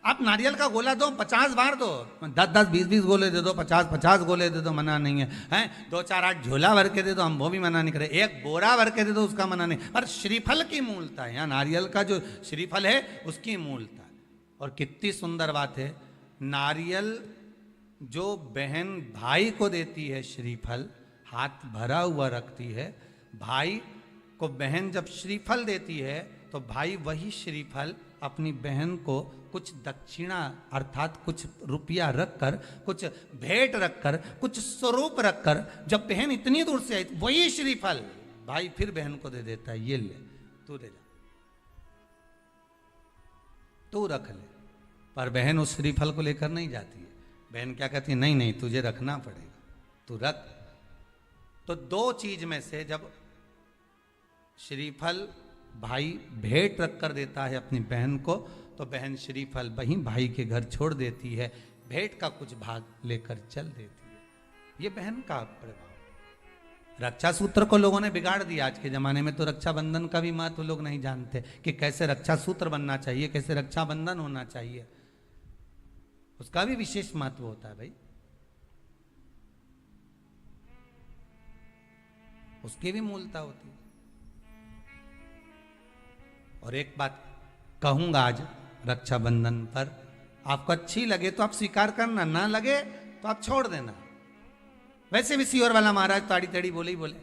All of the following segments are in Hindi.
आप नारियल का गोला दो 50 बार दो, 10-10, 20-20 गोले दे दो, 50-50 गोले दे दो, मना नहीं है, हैं 2-4-8 झोला भर के दे दो, हम वो भी मना नहीं करे, एक बोरा भर के दे दो, उसका मना नहीं। पर श्रीफल की मूलता है, यहाँ नारियल का जो श्रीफल है उसकी मूलता है। और कितनी सुंदर बात है, नारियल जो बहन भाई को देती है श्रीफल, हाथ भरा हुआ रखती है, भाई को बहन जब श्रीफल देती है तो भाई वही श्रीफल अपनी बहन को कुछ दक्षिणा अर्थात कुछ रुपया रखकर, कुछ भेंट रखकर, कुछ स्वरूप रखकर, जब बहन इतनी दूर से आई वही श्रीफल भाई फिर बहन को दे देता है, ये ले तू ले जा, तू रख ले। पर बहन उस श्रीफल को लेकर नहीं जाती है, बहन क्या कहती है, नहीं नहीं तुझे रखना पड़ेगा, तू रख। तो दो चीज में से जब श्रीफल भाई भेंट रख कर देता है अपनी बहन को, तो बहन श्रीफल वहीं भाई के घर छोड़ देती है, भेंट का कुछ भाग लेकर चल देती है। ये बहन का प्रभाव। रक्षा सूत्र को लोगों ने बिगाड़ दिया आज के जमाने में, तो रक्षाबंधन का भी महत्व लोग नहीं जानते कि कैसे रक्षा सूत्र बनना चाहिए, कैसे रक्षाबंधन होना चाहिए, उसका भी विशेष महत्व होता है भाई, उसकी भी मूलता होती है। और एक बात कहूंगा आज रक्षाबंधन पर, आपको अच्छी लगे तो आप स्वीकार करना, ना लगे तो आप छोड़ देना। वैसे भी सीहोर वाला महाराज ताड़ी तड़ी बोले ही बोले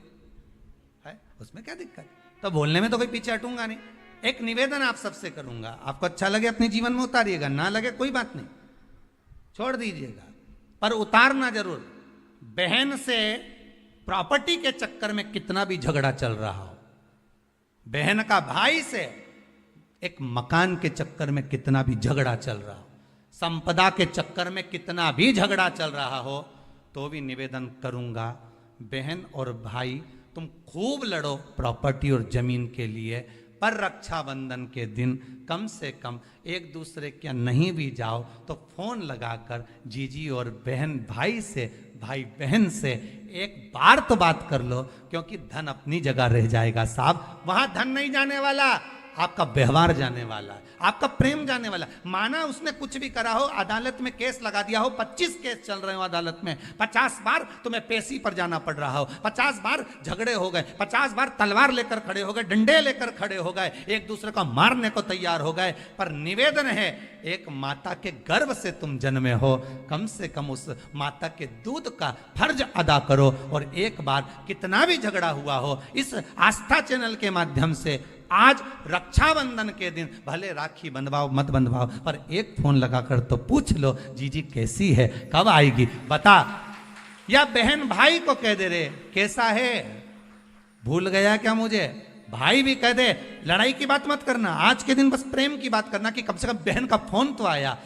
है, उसमें क्या दिक्कत, तो बोलने में तो कोई पीछे हटूंगा नहीं। एक निवेदन आप सबसे करूंगा, आपको अच्छा लगे अपने जीवन में उतारिएगा, ना लगे कोई बात नहीं, छोड़ दीजिएगा, पर उतारना जरूर। बहन से प्रॉपर्टी के चक्कर में कितना भी झगड़ा चल रहा हो, बहन का भाई से एक मकान के चक्कर में कितना भी झगड़ा चल रहा हो, संपदा के चक्कर में कितना भी झगड़ा चल रहा हो, तो भी निवेदन करूंगा, बहन और भाई तुम खूब लड़ो प्रॉपर्टी और जमीन के लिए, पर रक्षाबंधन के दिन कम से कम एक दूसरे के नहीं भी जाओ तो फोन लगाकर जीजी और बहन भाई से, भाई बहन से एक बार तो बात कर लो, क्योंकि धन अपनी जगह रह जाएगा साहब, वहां धन नहीं जाने वाला, आपका व्यवहार जाने वाला है, आपका प्रेम जाने वाला। माना उसने कुछ भी करा हो, अदालत में केस लगा दिया हो, 25 केस चल रहे हो अदालत में, 50 बार तुम्हें पेशी पर जाना पड़ रहा हो, 50 बार झगड़े हो गए, 50 बार तलवार लेकर खड़े हो गए, डंडे लेकर खड़े हो गए, एक दूसरे को मारने को तैयार हो गए, पर निवेदन है एक माता के गर्भ से तुम जन्मे हो, कम से कम उस माता के दूध का फर्ज अदा करो। और एक बार कितना भी झगड़ा हुआ हो, इस आस्था चैनल के माध्यम से आज रक्षाबंधन के दिन भले राखी बंधवाओ मत बंधवाओ, पर एक फोन लगाकर तो पूछ लो जीजी कैसी है, कब आएगी बता, या बहन भाई को कह दे रे कैसा है, भूल गया क्या मुझे, भाई भी कह दे लड़ाई की बात मत करना, आज के दिन बस प्रेम की बात करना कि कम से कम बहन का फोन तो आया।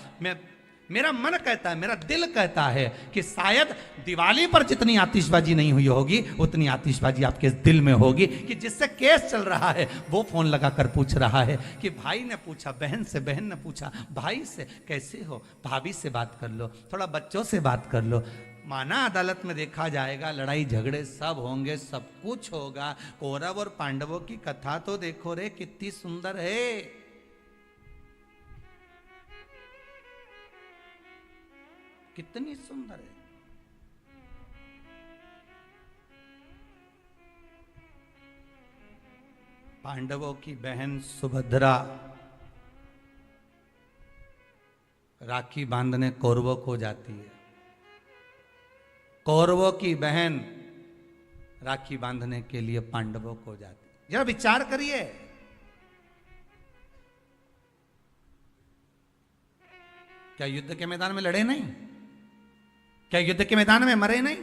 मेरा मन कहता है, मेरा दिल कहता है कि शायद दिवाली पर जितनी आतिशबाजी नहीं हुई होगी उतनी आतिशबाजी आपके दिल में होगी, कि जिससे केस चल रहा है वो फोन लगाकर पूछ रहा है कि भाई ने पूछा बहन से, बहन ने पूछा भाई से कैसे हो, भाभी से बात कर लो, थोड़ा बच्चों से बात कर लो। माना अदालत में देखा जाएगा, लड़ाई झगड़े सब होंगे, सब कुछ होगा, कौरव और पांडवों की कथा तो देखो रे कितनी सुंदर है, कितनी सुंदर है। पांडवों की बहन सुभद्रा राखी बांधने कौरवों को जाती है, कौरवों की बहन राखी बांधने के लिए पांडवों को जाती है। जरा विचार करिए, क्या युद्ध के मैदान में लड़े नहीं, क्या युद्ध के मैदान में मरे नहीं,